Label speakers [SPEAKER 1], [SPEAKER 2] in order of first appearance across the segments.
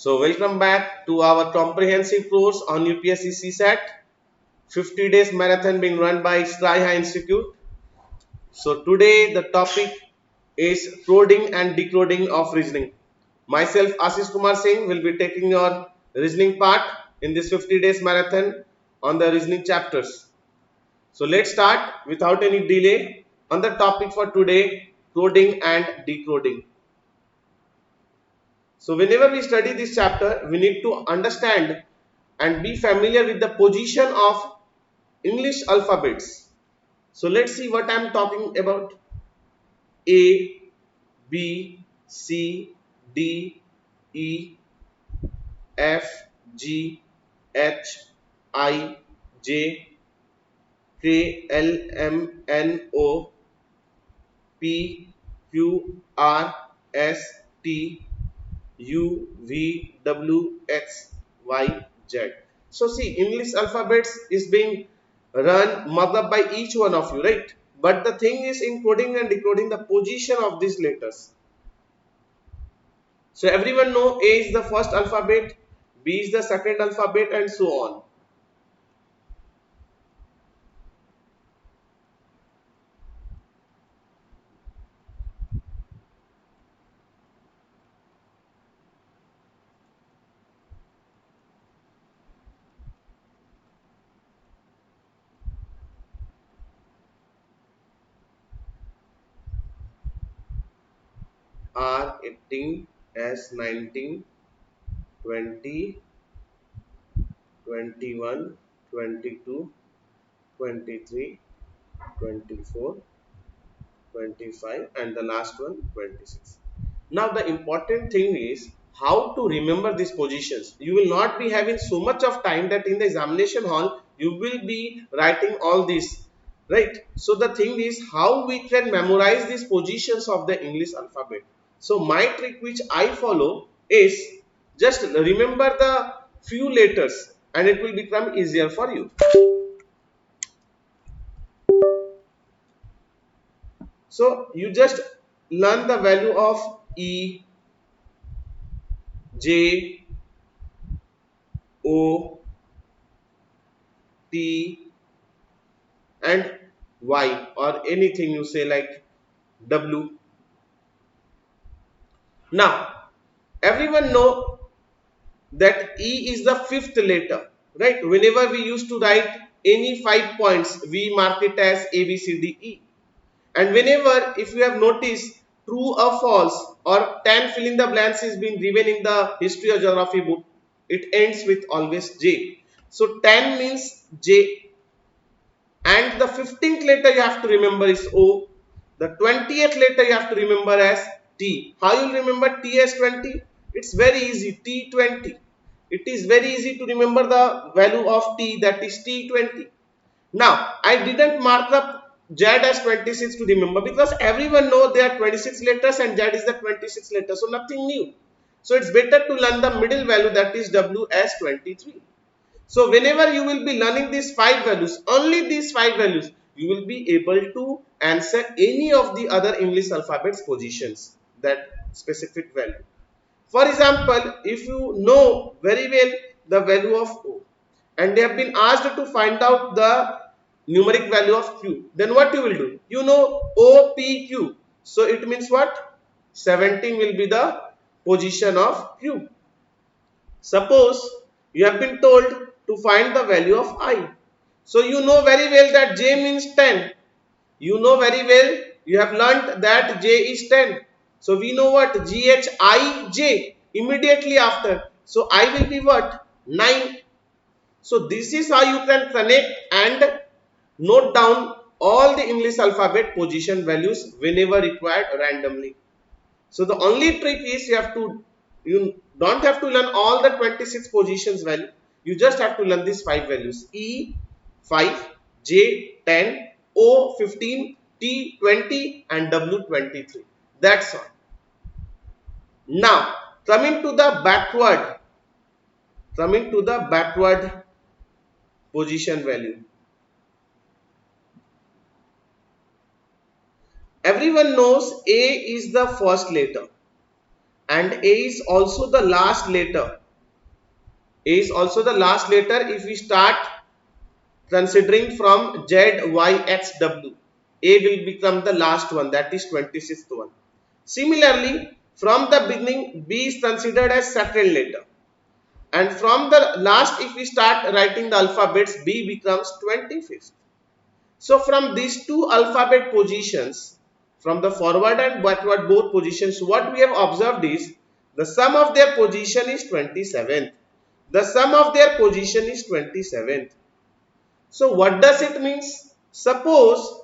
[SPEAKER 1] So welcome back to our comprehensive course on UPSC CSAT 50 days marathon being run by Sky High Institute. So today the topic is coding and decoding of reasoning. Myself Ashish Kumar Singh will be taking your reasoning part in this 50 days marathon on the reasoning chapters. So let's start without any delay on the topic for today, coding and decoding. So whenever we study this chapter, we need to understand and be familiar with the position of English alphabets. So let's see what I am talking about. A, B, C, D, E, F, G, H, I, J, K, L, M, N, O, P, Q, R, S, T, U, V, W, X, Y, Z. So see, English alphabets is being run marked up by each one of you, right? But the thing is in coding and decoding the position of these letters. So everyone know A is the first alphabet, B is the second alphabet and so on. R 18, S 19, 20, 21, 22, 23, 24, 25 and the last one 26. Now the important thing is how to remember these positions. You will not be having so much of time that in the examination hall you will be writing all this, right? So the thing is how we can memorize these positions of the English alphabet. So my trick which I follow is just remember the few letters and it will become easier for you. So you just learn the value of E, J, O, T and Y or anything you say like W. Now everyone know that E is the fifth letter, right? Whenever we used to write any 5 points, we mark it as A, B, C, D, E. And whenever if you have noticed true or false or 10 fill in the blanks is being given in the history or geography book, it ends with always J. So 10 means J. And the 15th letter you have to remember is O. The 20th letter you have to remember as T. How you will remember T as 20? It's very easy. T20. It is very easy to remember the value of T, that is T20. Now, I didn't mark up Z as 26 to remember because everyone knows there are 26 letters and Z is the 26th letter. So nothing new. So it's better to learn the middle value, that is W as 23. So whenever you will be learning these 5 values, only these 5 values, you will be able to answer any of the other English alphabets positions, that specific value. For example, if you know very well the value of O and they have been asked to find out the numeric value of Q, then what you will do? You know OPQ. So it means what? 17 will be the position of Q. Suppose you have been told to find the value of I. So you know very well that J means 10. You know very well, you have learnt that J is 10. So we know what? GHIJ immediately after. So I will be what? 9. So this is how you can connect and note down all the English alphabet position values whenever required randomly. So the only trick is you don't have to learn all the 26 positions value. You just have to learn these 5 values: E 5, J 10, O 15, T 20 and W 23. That's all. Now coming to the backward position value. Everyone knows A is the first letter and A is also the last letter. A is also the last letter if we start considering from Z, Y, X, W. A will become the last one, that is 26th one. Similarly, from the beginning, B is considered as second letter. And from the last, if we start writing the alphabets, B becomes 25th. So from these two alphabet positions, from the forward and backward both positions, what we have observed is the sum of their position is 27th. The sum of their position is 27th. So what does it mean? Suppose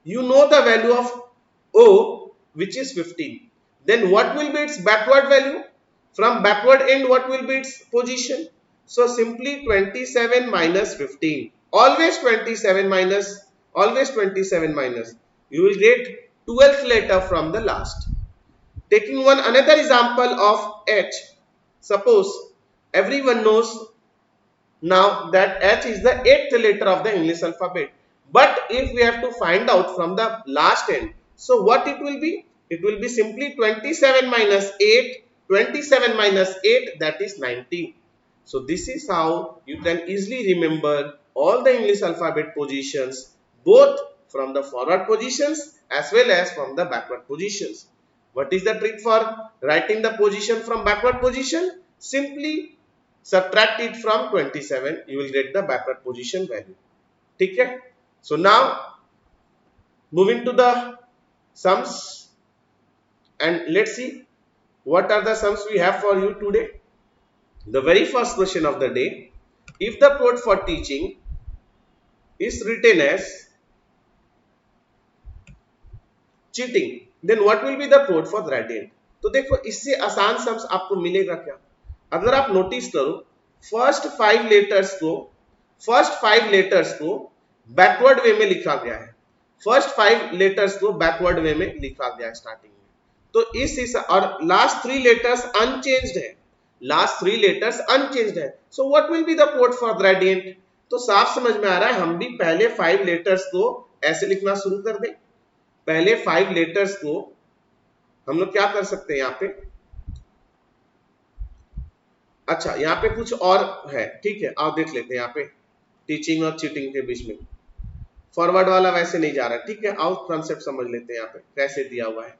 [SPEAKER 1] you know the value of O, which is 15. Then what will be its backward value? From backward end, what will be its position? So simply 27 minus 15. Always 27 minus, always 27 minus. You will get 12th letter from the last. Taking one another example of H. Suppose everyone knows now that H is the 8th letter of the English alphabet. But if we have to find out from the last end, so what it will be? It will be simply 27 minus 8, 27 minus 8, that is 19. So this is how you can easily remember all the English alphabet positions, both from the forward positions as well as from the backward positions. What is the trick for writing the position from backward position? Simply subtract it from 27, you will get the backward position value. Okay? So now moving to the sums, and let's see what are the sums we have for you today. The very first question of the day: if the code for teaching is written as cheating, then what will be the code for gradient? तो देखो इससे आसान sums आपको मिलेगा क्या? अगर आप notice करो, फर्स्ट फाइव लेटर्स को बैकवर्ड वे में लिखा गया है। फर्स्ट 5 लेटर्स को बैकवर्ड वे में लिखा गया है स्टार्टिंग में। तो इस और लास्ट 3 लेटर्स अनचेंज्ड है। लास्ट 3 लेटर्स अनचेंज्ड है। So what will be the code for gradient? तो साफ समझ में आ रहा है, हम भी पहले 5 लेटर्स को ऐसे लिखना शुरू कर दें। पहले 5 लेटर्स को हम लोग क्या कर सकते हैं यहाँ पे? अच्छा, यहाँ पे कुछ और है, ठीक है, आप देख लेते हैं। यहाँ पे टीचिंग और चीटिंग के बीच में फॉरवर्ड वाला वैसे नहीं जा रहा है, ठीक है। आओ कॉन्सेप्ट समझ लेते हैं यहाँ पे कैसे दिया हुआ है।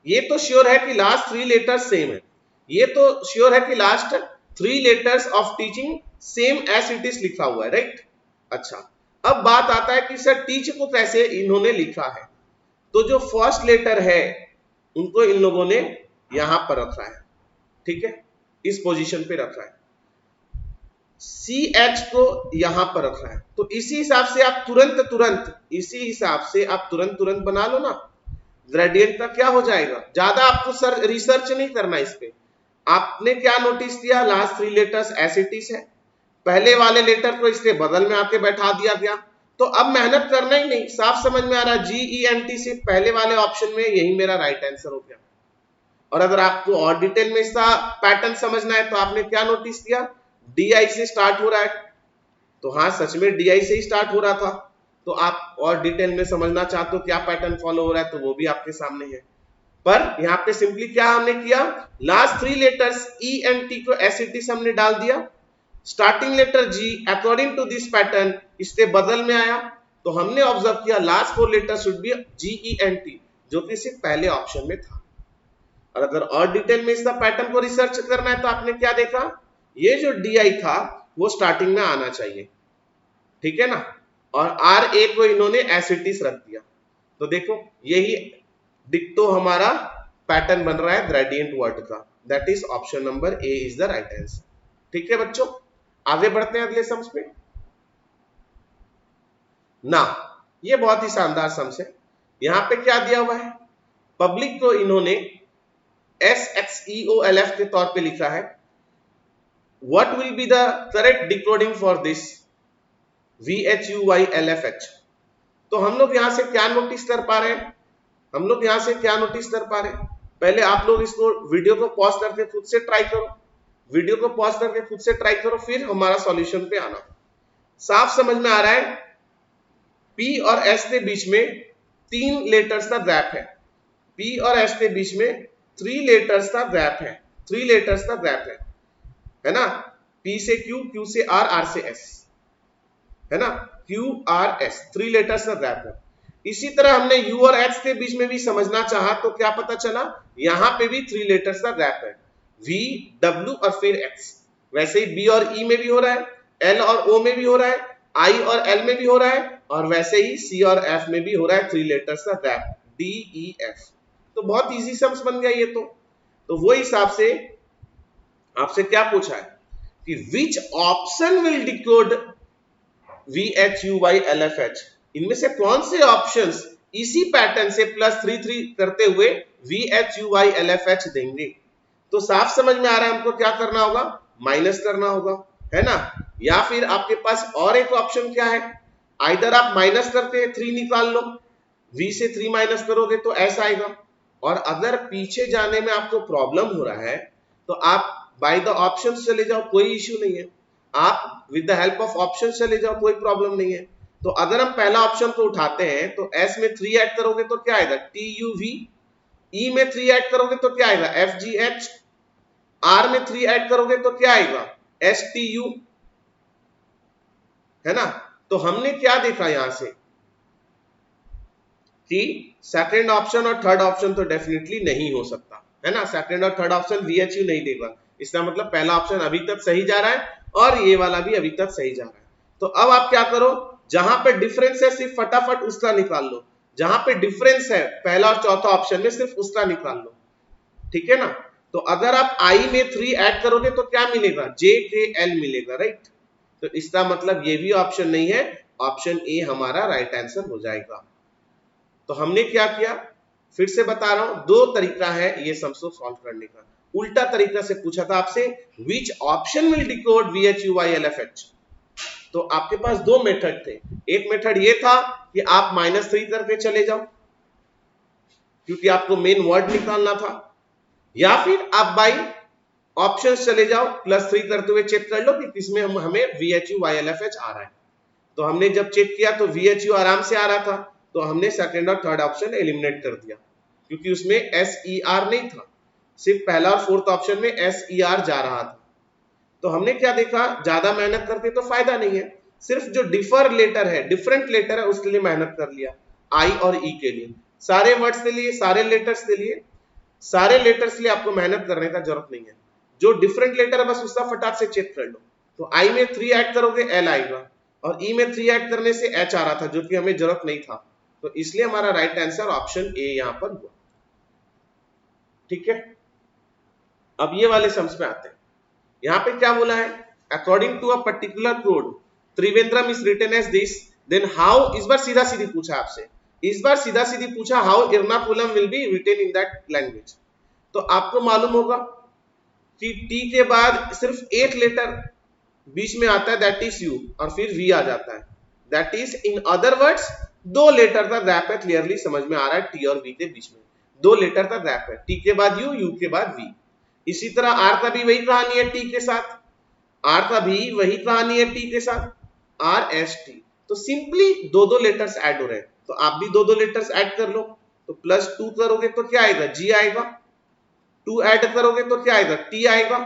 [SPEAKER 1] ये तो श्योर है कि लास्ट 3 लेटर्स सेम है। ये तो श्योर है कि last 3 letters of teaching same as it is लिखा हुआ है, राइट। अच्छा, अब बात आता है कि सर टीच को कैसे इन्होंने लिखा है। तो जो फर्स्ट लेटर है उनको इन लोगों ने यहां पर रखा है, ठीक है, इस पोजीशन पे रखा है। CH को यहां पर रखा है। तो इसी हिसाब से आप तुरंत बना लो ना। ग्रेडियंट का क्या हो जाएगा? ज्यादा आपको सर रिसर्च नहीं करना इस पे। आपने क्या नोटिस किया? Last 3 letters as it is है। पहले वाले लेटर को इसके बदल में आके बैठा दिया गया। तो अब मेहनत करना ही नहीं, साफ समझ में आ रहा है। GENT से पहले वाले ऑप्शन में यही मेरा राइट आंसर हो गया। और अगर आपको और डिटेल में इसका पैटर्न समझना है तो आपने क्या नोटिस किया? DI से स्टार्ट हो रहा है। तो हाँ, सच में DI से ही स्टार्ट हो रहा था। तो आप और डिटेल में समझना चाहते हो क्या पैटर्न फॉलो हो रहा है तो वो भी आपके सामने है। पर यहाँ पे सिंपली क्या हमने किया? लास्ट 3 लेटर्स ENT को एज इट इज हमने डाल दिया। Starting letter G according to this pattern इसके बदल में आया। तो हमने ऑब्जर्व किया last 4 letter should be GENT, जो कि सिर्फ पहले ऑप्शन में था। और अगर और डिटेल में इसका पैटर्न को रिसर्च करना है तो आपने क्या देखा? ये जो DI था वो स्टार्टिंग में आना चाहिए, ठीक है ना। और RA को इन्होंने एज इट इज रख दिया। तो देखो यही डिक्टो हमारा पैटर्न बन रहा है ग्रेडियंट वर्ड का। That is option number A is the right answer. ठीक है बच्चों, आगे बढ़ते हैं अगले सम्स पे ना। ये बहुत ही शानदार सम्स है। यहां पे क्या दिया हुआ है? पब्लिक को इन्होंने SXEOLF के तौर पे लिखा है। What will be the correct decoding for this VHUYLFH? तो हम लोग यहां से क्या नोटिस कर पा रहे हैं? पहले आप लोग इसको वीडियो को पॉज करके खुद से ट्राई करो। फिर हमारा सॉल्यूशन पे आना। साफ समझ में आ रहा है P और S के बीच में 3 लेटर्स का गैप है। P और S के बीच में 3 लेटर्स का गैप है, 3 लेटर्स का गैप है ना। P से Q, Q से R, R से S, है ना, Q R S, 3 लेटर्स का गैप है। इसी तरह हमने U और X के बीच में भी समझना चाहा तो क्या पता चला, यहां पे भी 3 लेटर्स का गैप है, V, W और फिर X। वैसे ही B और E में भी हो रहा है, L और O में भी हो रहा है, I और L में भी हो रहा है, और वैसे ही C और F में भी हो रहा है 3 लेटर्स का गैप, D, E, F। तो बहुत इजी सम्स बन गया ये तो वो हिसाब से आपसे क्या पूछा है कि which option will decode VHUYLFH, इनमें से कौन से ऑप्शंस इसी पैटर्न से +3 करते हुए VHUYLFH देंगे। तो साफ समझ में आ रहा है हमको क्या करना होगा, माइनस करना होगा, है ना। या फिर आपके पास और एक ऑप्शन क्या है, आइदर आप माइनस करके 3 निकाल लो, V से 3 माइनस करोगे तो ऐसा आएगा। और अगर पीछे जाने में आपको प्रॉब्लम हो रहा है तो आप बाय द ऑप्शंस चले जाओ, कोई इश्यू नहीं है, आप with the help of option चले जाओ, कोई प्रॉब्लम नहीं है। तो अगर हम पहला ऑप्शन को उठाते हैं तो S में 3 ऐड करोगे तो क्या आएगा, TUV, E में 3 ऐड करोगे तो क्या आएगा, FGH, R में 3 ऐड करोगे तो क्या आएगा, STU, है ना। तो हमने क्या देखा यहां से कि सेकंड ऑप्शन और थर्ड ऑप्शन तो डेफिनेटली नहीं हो सकता, है ना। सेकंड और थर्ड ऑप्शन VHU नहीं देगा, इसका मतलब पहला ऑप्शन अभी तक सही जा रहा है और ये वाला भी अभी तक सही जा रहा है। तो अब आप क्या करो, जहां पे डिफरेंस है सिर्फ फटाफट उसका निकाल लो, जहां पे डिफरेंस है पहला और चौथा ऑप्शन में सिर्फ उसका निकाल लो, ठीक है ना। तो अगर आप I में 3 ऐड करोगे तो क्या मिलेगा, JKL मिलेगा, राइट। तो इसका मतलब ये भी ऑप्शन नहीं है, ऑप्शन ए हमारा राइट आंसर हो जाएगा। तो हमने क्या किया, फिर से बता रहा हूं, 2 तरीका है ये सम्स को सॉल्व करने का। उल्टा तरीका से पूछा था आपसे which option will decode VHUYLFH, तो आपके पास 2 मेथड थे। एक मेथड ये था कि आप -3 करके चले जाओ क्योंकि आपको मेन वर्ड निकालना था, या फिर आप बाई ऑप्शंस चले जाओ, +3 करते हुए चेक कर लो कि किसमें हमें VHUYLFH आ रहा है। तो हमने जब चेक किया तो VHU आराम से आ रहा था, तो हमने सेकंड और थर्ड ऑप्शन एलिमिनेट कर दिया क्योंकि उसमें SER नहीं था, सिर्फ पहला और फोर्थ ऑप्शन में SER जा रहा था। तो हमने क्या देखा, ज्यादा मेहनत करके तो फायदा नहीं है, सिर्फ जो डिफर लेटर है, डिफरेंट लेटर है, उसके लिए मेहनत कर लिया, I और E के लिए, सारे वर्ड्स के लिए, सारे लेटर्स के लिए, सारे लेटर्स के लिए आपको मेहनत करने का जरूरत नहीं है। जो डिफरेंट लेटर है बस उसका फटाक से चेक कर लो। तो I में 3 ऐड करोगे L आएगा, और E में 3 ऐड करने से H आ रहा था जो कि हमें जरूरत नहीं था, तो इसलिए हमारा राइट आंसर ऑप्शन ए यहां पर हुआ, ठीक है। अब ये वाले सम्स पे आते हैं। यहां पे क्या बोला है, according to a particular code Trivandrum is written as this, then how, इस बार सीधा सीधी पूछा आपसे, इस बार सीधा सीधी पूछा how Ernakulam will be written in that language. तो आपको मालूम होगा कि टी के बाद सिर्फ एक लेटर बीच में आता है, दैट इज यू, और फिर वी आ जाता है, that is in other words 2 letter का गैप है, क्लियरली समझ में आ रहा है, टी और वी के बीच में 2 लेटर का गैप है, टी के बाद यू, यू के बाद वी। इसी तरह आर का भी वही कहानी है टी के साथ, आर का भी वही कहानी है टी के साथ, आर एस टी। तो सिंपली 2 लेटर्स ऐड हो रहे हैं, तो आप भी 2 लेटर्स ऐड कर लो। तो +2 करोगे तो क्या आएगा, जी आएगा, 2 ऐड करोगे तो क्या आएगा, टी आएगा।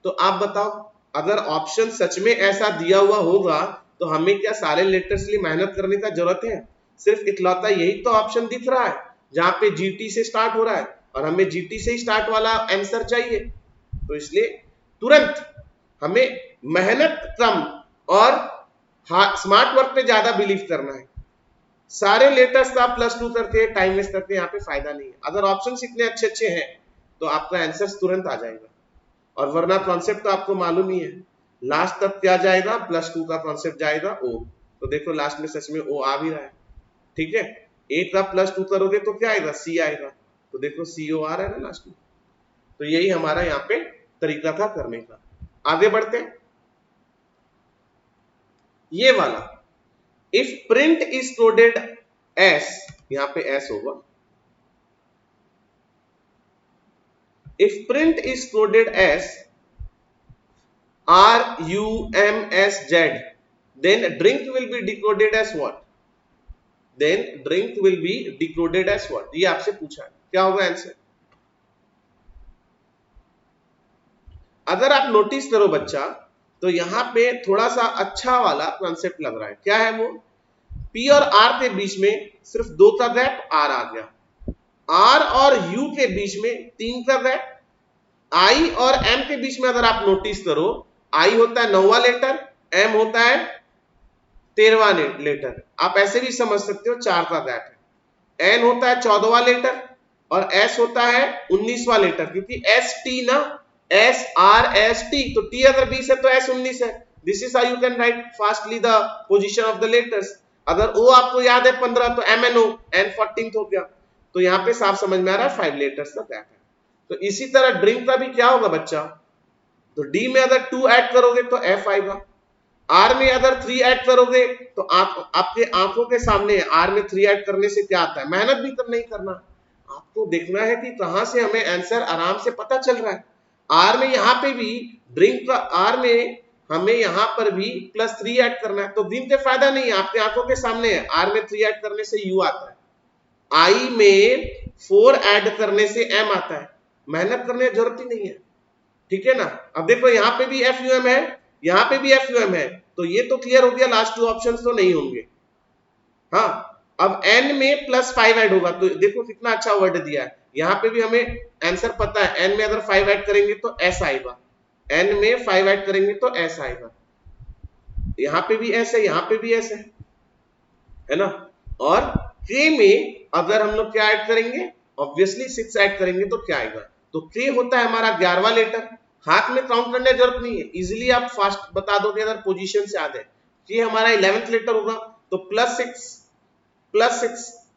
[SPEAKER 1] तो आप बताओ, अगर ऑप्शन सच में ऐसा दिया हुआ होगा तो हमें क्या सारे लेटर्स के लिए मेहनत करने का जरूरत है, सिर्फ इकलौता यही तो ऑप्शन दिख रहा है जहां पे जीटी से स्टार्ट हो रहा है, और हमें जीटी से ही स्टार्ट वाला आंसर चाहिए। तो इसलिए तुरंत हमें मेहनत कम और स्मार्ट वर्क पे ज्यादा बिलीव करना है। सारे लेटर्स का +2 करके टाइम वेस्ट करके यहाँ पे फायदा नहीं है। अगर ऑप्शंस इतने अच्छे अच्छे हैं तो आपका आंसर तुरंत आ जाएगा, और वरना कॉन्सेप्ट तो आपको मालूम ही है, लास्ट तक क्या जाएगा, +2 का कॉन्सेप्ट जाएगा ओ। तो देखो लास्ट में सच में ओ आ भी रहा है, ठीक है। ए का +2 करोगे तो क्या आएगा, सी आएगा, तो देखो CO आ रहा है ना लास्ट में। तो यही हमारा यहाँ पे तरीका था करने का। आगे बढ़ते हैं, ये वाला, if print is coded S, यहाँ पे एस होगा, if print is coded as RUMSZ, then drink will be decoded as what, then drink will be decoded as what? ये आपसे पूछा है, क्या होगा आंसर? अगर आप नोटिस करो बच्चा, तो यहां पे थोड़ा सा अच्छा वाला कॉन्सेप्ट लग रहा है। क्या है वो? P और R के बीच में सिर्फ 2 का गैप, R आ गया। R और U के बीच में 3 का गैप। I और M के बीच में अगर आप नोटिस करो, I होता है 9वां लेटर, M होता है 13वां लेटर। आप ऐसे भी समझ सकते हो 4 का गैप है। N होता है 14वां लेटर और S होता है 19वां लेटर, क्योंकि S T ना, S R S T, तो T अगर 20 है तो S 19 है। This is how you can write fastly the position of the letters. अगर O आपको याद है 15 तो MNO, N 14 हो गया। तो यहाँ पे साफ समझ में आ रहा है 5 लेटर्स का गैप है। तो इसी तरह ड्रिंक का भी क्या होगा बच्चा? तो D में अगर 2 ऐड करोगे तो F आएगा। R में अगर 3 ऐड करोगे तो आपके आंखों के सामने है, R में 3 ऐड करने से क्या आता है? मेहनत भी तो नहीं करना, आपको देखना है कि कहां से हमें आंसर आराम से पता चल रहा है। R में यहाँ पे भी ड्रिंक का, R में हमें यहाँ पर भी +3 ऐड करना है, तो दिन के फायदा नहीं है, आपके आंखों के सामने है। R में 3 ऐड करने से U आता है, I में 4 ऐड करने से M आता है। मेहनत करने की जरूरत ही नहीं है, ठीक है ना। अब देखो यहाँ पे भी FUM है, यहाँ पे भी FUM है, तो ये तो क्लियर हो गया, लास्ट 2 ऑप्शंस तो नहीं होंगे। हाँ, अब N में +5 ऐड होगा, तो देखो कितना अच्छा वर्ड दिया है। यहाँ पे भी हमें आंसर पता है, N में अगर 5 ऐड करेंगे तो S आएगा, N में 5 ऐड करेंगे तो S आएगा। यहाँ पे भी S है, यहाँ पे भी S है ना। और K में अगर हम लोग क्या ऐड करेंगे? ऑब्वियसली 6 ऐड करेंगे तो क्या आएगा? तो K होता है हमारा 11वां लेटर। हाथ में काउंट करने की जरूरत नहीं है, इजिली आप फास्ट बता दोगे अगर पोजीशन से याद है। K हमारा 11th लेटर होगा, तो +6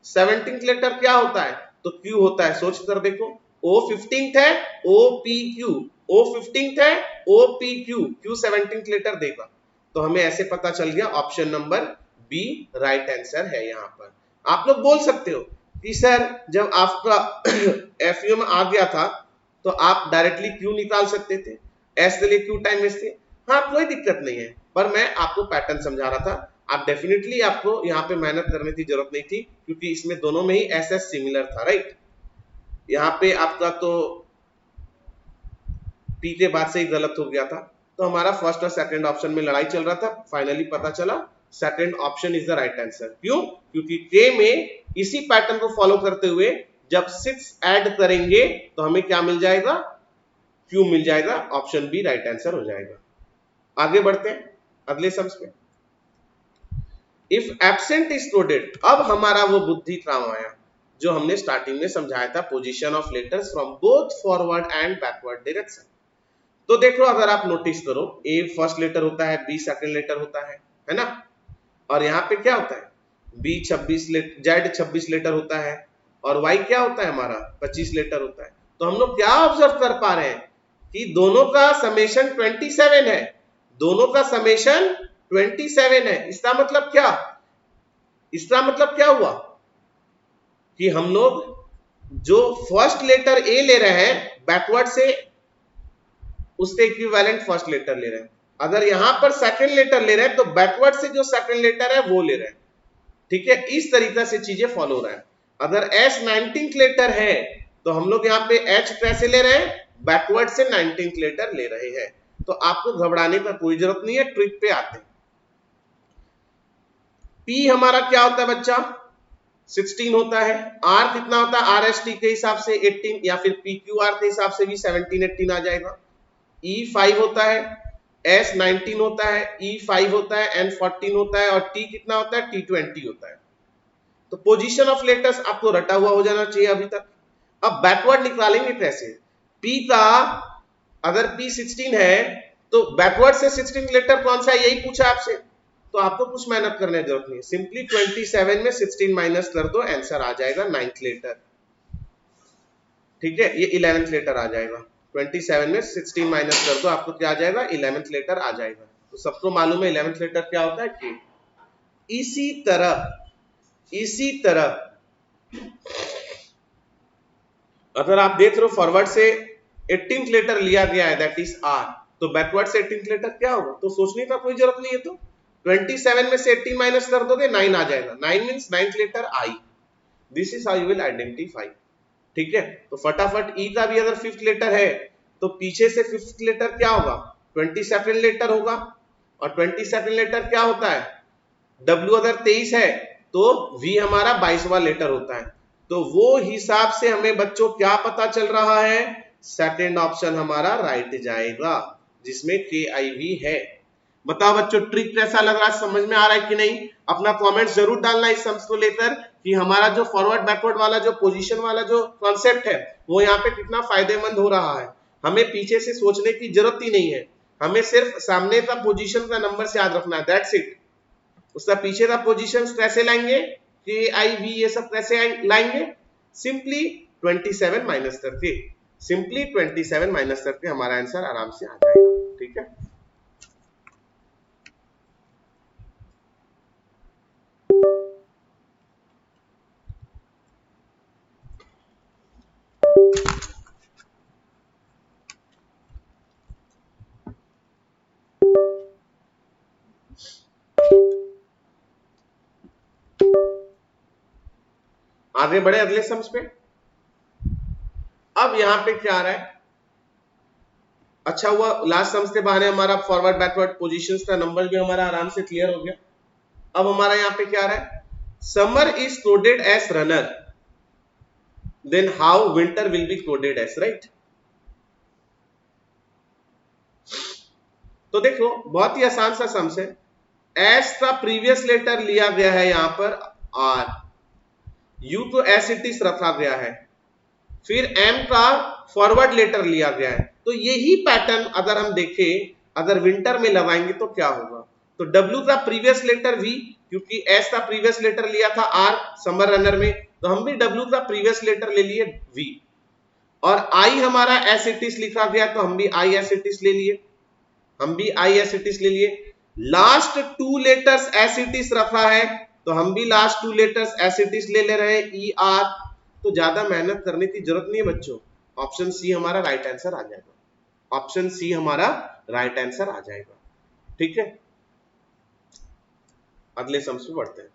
[SPEAKER 1] 17th लेटर क्या होता है? तो Q होता है। सोच कर देखो, O 15th है, OPQ, O 15th है, OPQ, Q 17th लेटर देगा। तो हमें ऐसे पता चल गया option number B right answer है। यहाँ पर आप लोग बोल सकते हो कि सर जब आपका FUM आ गया था तो आप डायरेक्टली Q निकाल सकते थे, S के लिए क्यों टाइम वेस्ट थे? हाँ, कोई दिक्कत नहीं है, पर मैं आपको पैटर्न समझा रहा था। आप डेफिनेटली आपको यहाँ पे मेहनत करने की जरूरत नहीं थी, क्योंकि इसमें दोनों में ही SS सिमिलर था, राइट। यहाँ पे आपका तो P के बाद से ही गलत हो गया था, तो हमारा फर्स्ट और सेकंड ऑप्शन में लड़ाई चल रहा था। फाइनली पता चला second option is the right answer. क्यों? क्योंकि K में इसी पैटर्न को फॉलो करते हुए जब 6 ऐड करेंगे तो हमें क्या मिल जाएगा? Q मिल जाएगा। ऑप्शन बी राइट आंसर हो जाएगा। आगे बढ़ते हैं अगले सम्स पे। इफ एब्सेंट इज कोडेड, अब हमारा वो बुद्धि काम आया जो हमने स्टार्टिंग में समझाया था, position of letters from both forward and backward direction. तो देखो अगर आप नोटिस करो, A फर्स्ट लेटर होता है, B सेकंड लेटर होता है ना। और यहाँ पे क्या होता है? B 26 लेटर, Z 26 लेटर होता है, और Y क्या होता है हमारा? 25 लेटर होता है। तो हम लोग क्या ऑब्जर्व कर पा रहे हैं कि दोनों का समेशन 27 है, दोनों का समेशन 27 है। इसका मतलब क्या? इसका मतलब क्या हुआ कि हम लोग जो फर्स्ट लेटर A ले रहे हैं बैकवर्ड से, उसके इक्विवेलेंट फर्स्ट लेटर ले रहे हैं। अगर यहां पर सेकंड लेटर ले रहे हैं तो बैकवर्ड से जो सेकंड लेटर है वो ले रहे हैं, ठीक है। इस तरीके से चीजें फॉलो हो रहा है। अगर S 19th लेटर है तो हम लोग यहाँ पे H कैसे ले रहे हैं? बैकवर्ड से 19th लेटर ले रहे हैं। तो आपको घबराने का कोई जरूरत नहीं है, ट्रिक पे आते हैं। P हमारा क्या होता है बच्चा? 16 होता है। R कितना होता है? RST के हिसाब से 18, या फिर PQR के हिसाब से भी 17 18 आ जाएगा। E 5 होता है, S 19 होता है, E 5 होता है, N 14 होता है, और T कितना होता है? T 20 होता है। तो पोजीशन ऑफ लेटर्स आपको रटा हुआ हो जाना चाहिए अभी तक। अब बैकवर्ड निकालेंगे कैसे? P का अगर P 16 है तो बैकवर्ड से 16 लेटर कौन सा है, यही पूछा आपसे। तो आपको कुछ मेहनत करने की जरूरत नहीं है, सिंपली 27 में 16 माइनस कर दो, आंसर आ जाएगा 9th लेटर, ठीक है। ये 11th लेटर आ जाएगा। 27 में 16 माइनस कर दो, आपको क्या आ जाएगा? 11th लेटर आ जाएगा। तो सबको मालूम है 11th लेटर क्या होता है? K। इसी तरह अगर आप देख रहे हो फॉरवर्ड से 18th लेटर लिया गया है, दैट इज R, तो बैकवर्ड से 18th लेटर क्या होगा? तो सोचने का कोई जरूरत नहीं है। तो 27 में से 18 माइनस कर दोगे 9 आ जाएगा, 9 means 9th letter I. This is how you will identify. ठीक है, तो फटाफट ई का भी अगर 5th लेटर है तो पीछे से 5th लेटर क्या होगा, 22nd लेटर होगा, और 22nd लेटर क्या होता है, डब्ल्यू अगर 23 है तो वी हमारा 22वां लेटर होता है। तो वो हिसाब से हमें बच्चों क्या पता चल रहा है, सेकंड ऑप्शन हमारा राइट जाएगा जिसमें KIV है। बताओ बच्चों ट्रिक कैसा लग रहा है, समझ में आ रहा है कि नहीं? अपना कमेंट जरूर डालना इस सम्स को लेकर कि हमारा जो फॉरवर्ड बैकवर्ड वाला जो पोजीशन वाला जो कॉन्सेप्ट है वो यहाँ पे कितना फायदेमंद हो रहा है। हमें पीछे से सोचने की जरूरत ही नहीं है, हमें सिर्फ सामने का पोजीशन का नंबर से याद रखना है, दैट्स इट। उसका पीछे का पोजीशन कैसे लाएंगे, KIV ये सब कैसे लाएंगे, सिंपली 27 माइनस करके, सिंपली 27 माइनस करके हमारा आंसर आराम से आ जाएगा। ठीक है, आगे बढ़े अगले सम्स पे। अब यहां पे क्या आ रहा है, अच्छा हुआ लास्ट सम्स के बहाने हमारा फॉरवर्ड बैकवर्ड पोजीशंस का नंबर भी हमारा आराम से क्लियर हो गया। अब हमारा यहां पे क्या आ रहा है, summer is coded as runner, then how winter will be coded as, right. तो देखो बहुत ही आसान सा सम्स है, एस का प्रीवियस लेटर लिया गया है यहां पर आर, यू तो एस इट इज रखा गया है, फिर एम का फॉरवर्ड लेटर लिया गया है। तो यही पैटर्न अगर हम देखें, अगर विंटर में लगाएंगे तो क्या होगा, तो डब्ल्यू का प्रीवियस लेटर वी, क्योंकि एस का प्रीवियस लेटर लिया था आर समर रनर में, तो हम भी डब्ल्यू का प्रीवियस लेटर ले लिए वी, और आई हमारा एस इट इज लिखा गया तो हम भी आई एस इट इज ले लिए, हम भी आई एस इट इज ले लिए। Last 2 letters S it is रखा है तो हम भी last 2 letters S it is ले रहे हैं ई आर। तो ज्यादा मेहनत करने की जरूरत नहीं है बच्चों, ऑप्शन सी हमारा राइट आंसर आ जाएगा, ऑप्शन सी हमारा राइट आंसर आ जाएगा। ठीक है, अगले सम्स में बढ़ते हैं।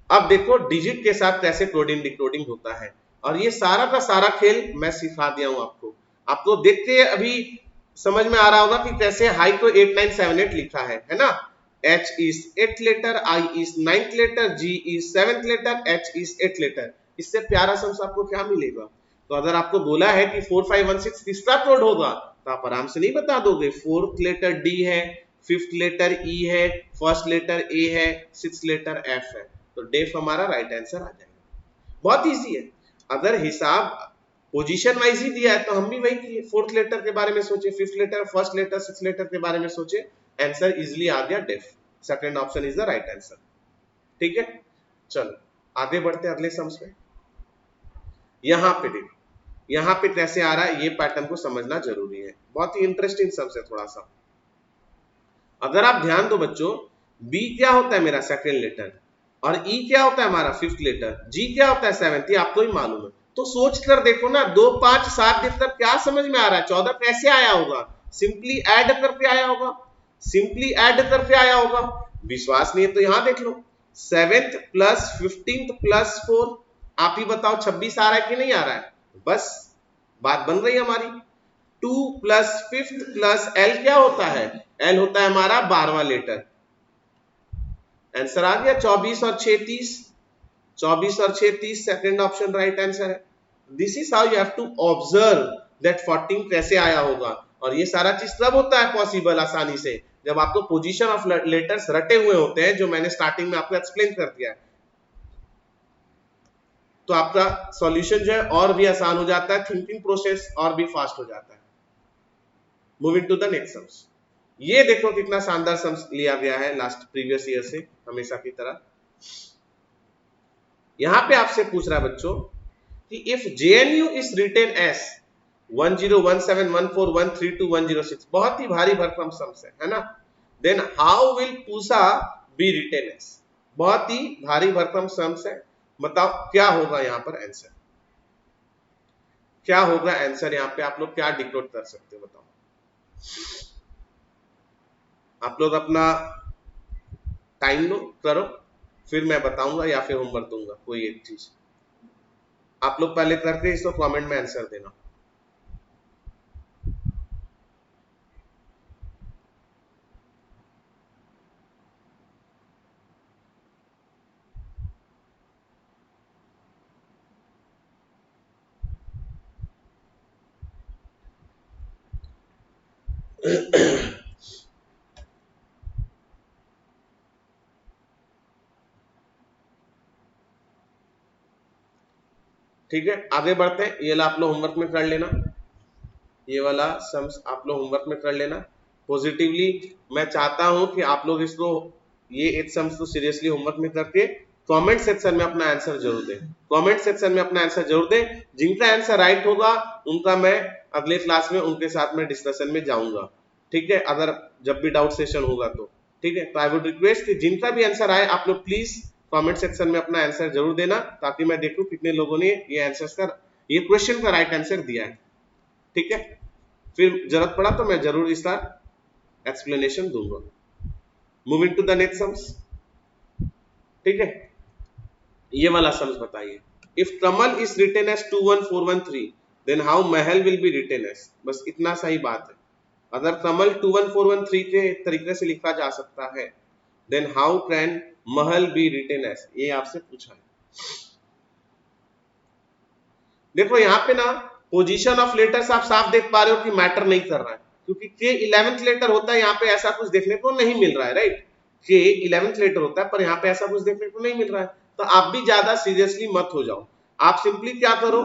[SPEAKER 1] अब देखो डिजिट के साथ कैसे कोडिंग डिकोडिंग होता है, और ये सारा का सारा खेल मैं सिखा दिया हूं आपको। आपको देख के अभी समझ में आ रहा होगा कि कैसे हाई को 8978 लिखा है ना। H is 8th letter, I is 9th letter, G is 7th letter, H is 8th letter। इससे प्यारा सम्स आपको क्या मिलेगा, तो अगर आपको बोला है कि 4516 किसका कोड होगा तो आप आराम से नहीं बता दोगे, 4th लेटर D है, 5th लेटर E है, 1st लेटर A है, 6th लेटर F है, तो डेफ हमारा राइट आंसर आ जाएगा। बहुत इजी है, अगर हिसाब पोजीशन वाइज ही दिया है तो हम भी वही किए, 4th लेटर के बारे में सोचे, 5th letter, 1st letter, 6th letter के बारे में सोचे, आंसर इजीली आ गया डेफ, second option is the right answer. ठीक है, चलो आगे बढ़ते हैं अगले सम्स में। यहां पे देखो, यहां पे कैसे आ रहा है ये पैटर्न को समझना जरूरी है, बहुत ही इंटरेस्टिंग सम्स है थोड़ा सा। अगर आप ध्यान दो बच्चों, बी क्या होता है मेरा सेकंड लेटर, और ई क्या होता है हमारा 5th लेटर, जी क्या होता है 7th, ये आपको ही मालूम है। तो सोच कर देखो ना, 2 5 7 देखकर क्या समझ में आ रहा है, 14 कैसे आया होगा, सिंपली ऐड करके आया होगा, सिंपली ऐड करके आया होगा। विश्वास नहीं है तो यहां देख लो, 7th प्लस 15th प्लस 4, आप ही बताओ 26 आ रहा है कि नहीं आ रहा है, बस बात बन रही है हमारी। 2 प्लस 5th प्लस एल क्या होता है, एल होता है हमारा 12वां लेटर, आंसर आ गया 24 और 6 30, 24 और 6 30, सेकंड ऑप्शन राइट आंसर है। This is how you have to observe that 14 कैसे आया होगा, और ये सारा चीज तब होता है पॉसिबल आसानी से जब आपको पोजीशन ऑफ लेटर्स रटे हुए होते हैं, जो मैंने स्टार्टिंग में आपको एक्सप्लेन कर दिया है। तो आपका सॉल्यूशन जो है और भी आसान हो जाता है, थिंकिंग प्रोसेस और भी फास्ट हो जाता है। Moving to the next sums, ये देखो कितना शानदार सम्स लिया गया है लास्ट प्रीवियस ईयर से हमेशा की तरह। यहां पे आपसे पूछ रहा है बच्चों कि if JNU is written as 101714132106, बहुत ही भारी भरकम सम्स है ना, then how will Pusa be written as, बहुत ही भारी भरकम सम्स है। बताओ क्या होगा यहां पर आंसर, क्या होगा आंसर, यहां पे आप लोग क्या डिकोड कर सकते हो बताओ। आप लोग अपना टाइम लो, करो, फिर मैं बताऊंगा या फिर होमवर्क दूंगा कोई एक चीज। आप लोग पहले करके इसको कमेंट में आंसर देना। ठीक है, आगे बढ़ते हैं। ये आप लोग होमवर्क में कर लेना, ये वाला सम्स आप लोग होमवर्क में कर लेना पॉजिटिवली। मैं चाहता हूं कि आप लोग इसको ये 8 सम्स तो सीरियसली होमवर्क में करके कमेंट सेक्शन में अपना आंसर जरूर दें। कमेंट सेक्शन में अपना आंसर जरूर दें। जिनका आंसर राइट होगा उनका मैं अगले क्लास में उनके साथ में डिस्कशन में जाऊंगा। ठीक है, अगर जब भी डाउट सेशन होगा तो ठीक है। तो आई वुड रिक्वेस्ट कि जिनका भी आंसर आए आप लोग प्लीज कमेंट सेक्शन में अपना आंसर जरूर देना, ताकि मैं देखूं कितने लोगों ने ये आंसर का ये क्वेश्चन का राइट आंसर दिया है। ठीक है, फिर जरूरत पड़ा तो मैं जरूर इसका एक्सप्लेनेशन दूंगा। Moving to the next sums. ठीक है, ये वाला सम्स बताइए। If Kamal is written as 21413 then how Mahal will be written as. बस इतना सही बात है। अगर कमल 21413 के तरीके से लिखा जा सकता है then how can Mahal B written as, ये आपसे पूछा है। देखो यहाँ पे ना पोजीशन ऑफ लेटर्स आप साफ देख पा रहे हो कि मैटर नहीं कर रहा है, क्योंकि के 11th लेटर होता है, यहाँ पे ऐसा कुछ देखने को नहीं मिल रहा है। राइट, के 11th लेटर होता है पर यहाँ पे ऐसा कुछ देखने को नहीं मिल रहा है। तो आप भी ज्यादा सीरियसली मत हो जाओ। आप सिंपली क्या करो,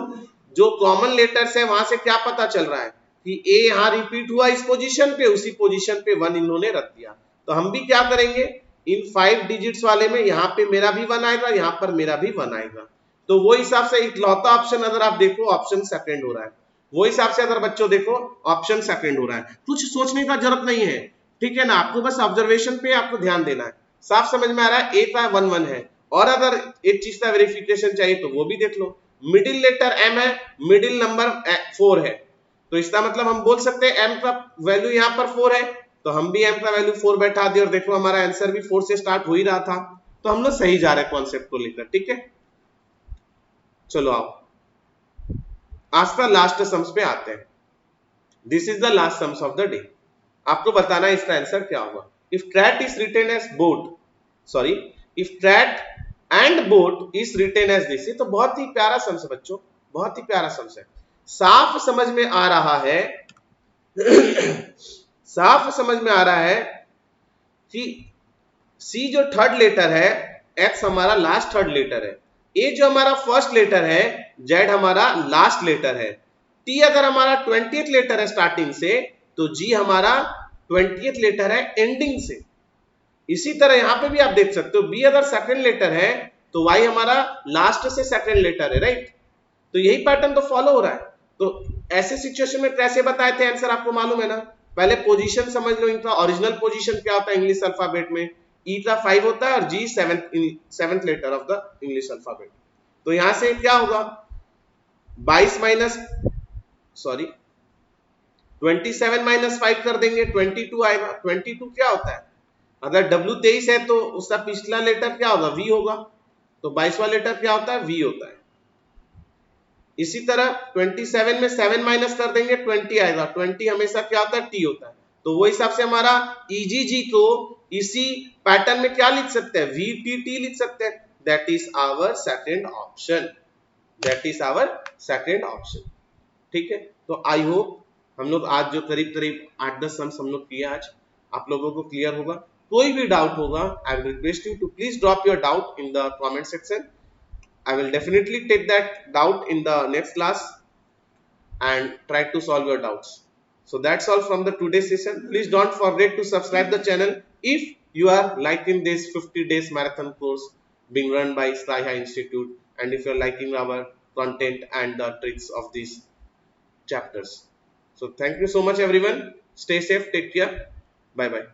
[SPEAKER 1] जो कॉमन लेटर्स है वहां से क्या पता चल रहा है कि ए यहाँ रिपीट हुआ इस पोजीशन पे, उसी पोजीशन पे 1 इन्होंने रख दिया। तो हम भी क्या करेंगे, इन 5 डिजिट्स वाले में यहाँ पे मेरा भी 1 आएगा, यहाँ पर मेरा भी 1 आएगा। तो वो हिसाब से इकलौता ऑप्शन अगर आप देखो ऑप्शन सेकंड हो रहा है। वो हिसाब से अगर बच्चों देखो ऑप्शन सेकंड हो रहा है। कुछ सोचने का जरूरत नहीं है, ठीक है ना। आपको बस ऑब्जर्वेशन पे आपको ध्यान देना है। साफ समझ में आ रहा है, ए का 1 है, और अगर एक चीज का वेरिफिकेशन चाहिए तो वो भी देख लो। मिडिल लेटर एम है, मिडिल नंबर 4 है, तो इसका मतलब हम बोल सकते हैं एम का वैल्यू यहाँ पर 4 है, तो हम भी एम का वैल्यू 4 बैठा दिए, और देखो हमारा आंसर भी 4 से स्टार्ट हो ही रहा था। तो हम लोग सही जा रहे हैं कॉन्सेप्ट को लेकर। ठीक है, चलो आओ आज का लास्ट सम्स पे आते हैं। This is the last sums of the day. आपको बताना है इसका आंसर क्या होगा। If trait is written as boat, sorry, if trait and boat is written as this. तो बहुत ही प्यारा सम्स है बच्चों, बहुत ही प्यारा सम्स है। साफ समझ में आ रहा है साफ समझ में आ रहा है कि सी जो थर्ड लेटर है, एक्स हमारा लास्ट थर्ड लेटर है, ए जो हमारा फर्स्ट लेटर है, जेड हमारा लास्ट लेटर है, टी अगर हमारा 20th लेटर है स्टार्टिंग से, तो जी हमारा 20th लेटर है एंडिंग से। इसी तरह यहां पे भी आप देख सकते हो, बी अगर सेकंड लेटर है तो वाई हमारा लास्ट से सेकंड लेटर है। राइट, तो यही पैटर्न तो फॉलो हो रहा है। तो ऐसे सिचुएशन में कैसे बताए थे आंसर, आपको मालूम है ना। पहले पोजीशन समझ लो, इनका ओरिजिनल पोजीशन क्या होता है इंग्लिश अल्फाबेट में, ई का 5 होता है और G seventh letter of the English alphabet. तो यहां से क्या होगा, 22 माइनस सॉरी 27 माइनस 5 कर देंगे, 22 आएगा। 22 क्या होता है, अगर W 23 है तो उसका पिछला लेटर क्या होगा, V होगा। तो 22वां लेटर क्या होता है, V होता है। इसी तरह 27 में 7 माइनस कर देंगे, 20 आएगा। 20 हमेशा क्या होता है, T होता है। तो वो हिसाब से हमारा EGG को इसी पैटर्न में क्या लिख सकते हैं, VTT लिख सकते हैं। That is our second option, that is our second option. ठीक है, तो आई होप हम लोग आज जो करीब करीब 8-10 सम्स हम लोग किए आज, आप लोगों को क्लियर होगा। कोई भी डाउट होगा, I will request you to please drop your doubt in the comment section. I will definitely take that doubt in the next class and try to solve your doubts. So that's all from the today's session. Please don't forget to subscribe the channel if you are liking this 50 days marathon course being run by Sky High Institute, and if you are liking our content and the tricks of these chapters. So thank you so much everyone. Stay safe, take care. Bye bye.